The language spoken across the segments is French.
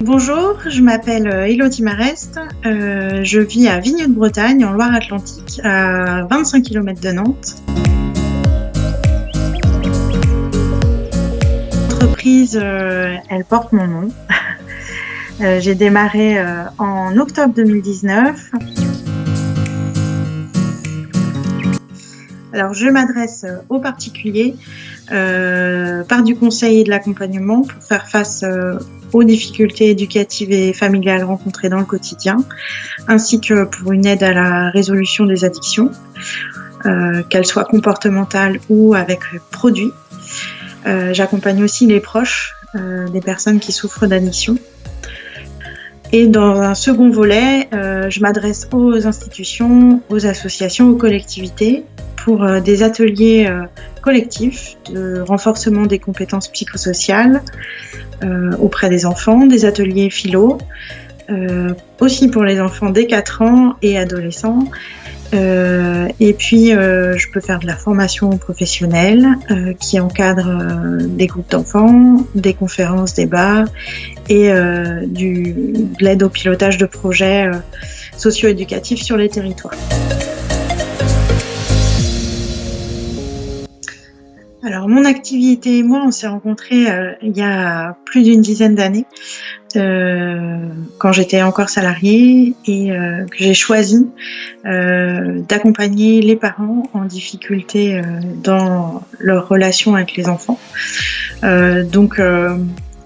Bonjour, je m'appelle Élodie Marest, je vis à Vigneux-de-Bretagne en Loire-Atlantique, à 25 km de Nantes. L'entreprise, elle porte mon nom. J'ai démarré en octobre 2019. Alors, je m'adresse aux particuliers par du conseil et de l'accompagnement pour faire face aux difficultés éducatives et familiales rencontrées dans le quotidien, ainsi que pour une aide à la résolution des addictions, qu'elles soient comportementales ou avec produits. J'accompagne aussi les proches des personnes qui souffrent d'addiction. Et dans un second volet, je m'adresse aux institutions, aux associations, aux collectivités pour des ateliers collectifs de renforcement des compétences psychosociales auprès des enfants, des ateliers philo, aussi pour les enfants dès 4 ans et adolescents. Et puis, je peux faire de la formation professionnelle qui encadre des groupes d'enfants, des conférences, débats et de l'aide au pilotage de projets socio-éducatifs sur les territoires. Alors, mon activité et moi, on s'est rencontrés il y a plus d'une dizaine d'années, quand j'étais encore salariée et que j'ai choisi d'accompagner les parents en difficulté dans leur relation avec les enfants.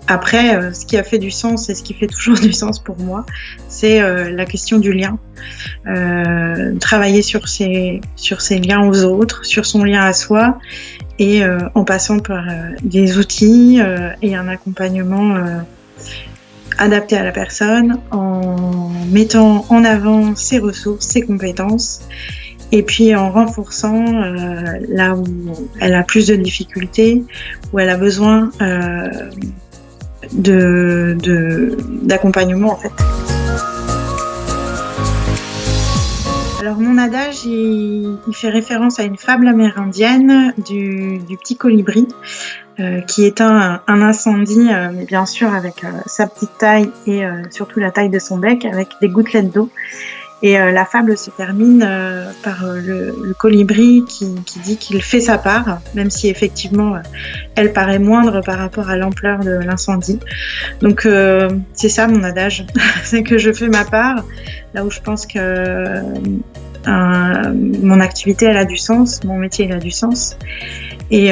Après, ce qui a fait du sens et ce qui fait toujours du sens pour moi, c'est la question du lien. Travailler sur ces liens aux autres, sur son lien à soi, et en passant par des outils et un accompagnement adapté à la personne, en mettant en avant ses ressources, ses compétences, et puis en renforçant là où elle a plus de difficultés, où elle a besoin d'accompagnement en fait. Alors mon adage, il fait référence à une fable amérindienne du petit colibri qui éteint un incendie, mais bien sûr avec sa petite taille et surtout la taille de son bec, avec des gouttelettes d'eau. Et la fable se termine par le colibri qui dit qu'il fait sa part, même si effectivement elle paraît moindre par rapport à l'ampleur de l'incendie. Donc c'est ça mon adage, c'est que je fais ma part, là où je pense que mon activité elle a du sens, mon métier il a du sens. Et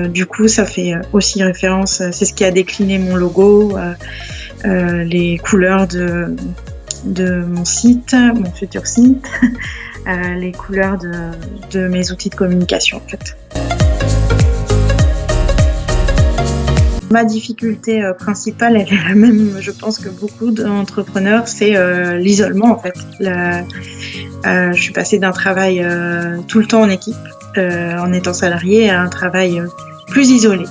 du coup ça fait aussi référence, c'est ce qui a décliné mon logo, les couleurs de mon site, mon futur site, les couleurs de mes outils de communication en fait. Ma difficulté principale, elle est la même, je pense que beaucoup d'entrepreneurs, c'est l'isolement en fait. Je suis passée d'un travail tout le temps en équipe, en étant salariée, à un travail plus isolé.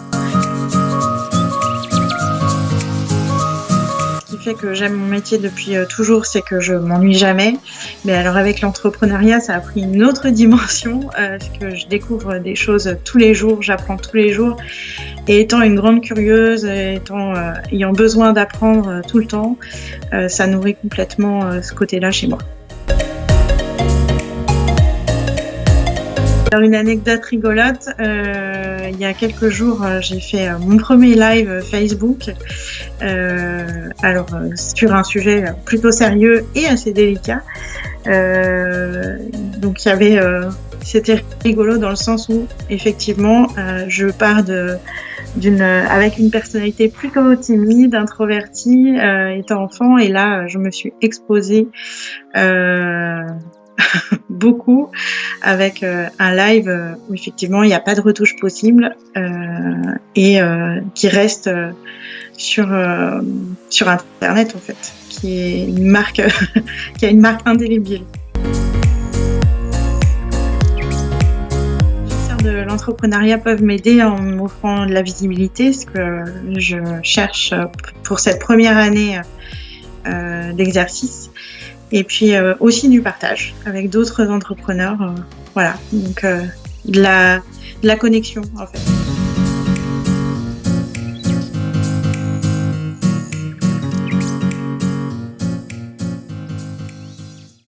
Que j'aime mon métier depuis toujours, c'est que je m'ennuie jamais. Mais alors avec l'entrepreneuriat, ça a pris une autre dimension, parce que je découvre des choses tous les jours, j'apprends tous les jours. Et étant une grande curieuse, ayant besoin d'apprendre tout le temps, ça nourrit complètement ce côté-là chez moi. Alors une anecdote rigolote, il y a quelques jours, j'ai fait mon premier live Facebook, sur un sujet plutôt sérieux et assez délicat. Donc il y avait, c'était rigolo dans le sens où effectivement, je pars avec une personnalité plutôt timide, introvertie, étant enfant, et là, je me suis exposée. Beaucoup avec un live où effectivement il n'y a pas de retouche possible et qui reste sur internet en fait, qui est une marque qui a une marque indélébile. Les officiers de l'entrepreneuriat peuvent m'aider en m'offrant de la visibilité, parce que je cherche pour cette première année d'exercice. Et puis aussi du partage avec d'autres entrepreneurs, voilà, donc de la connexion en fait.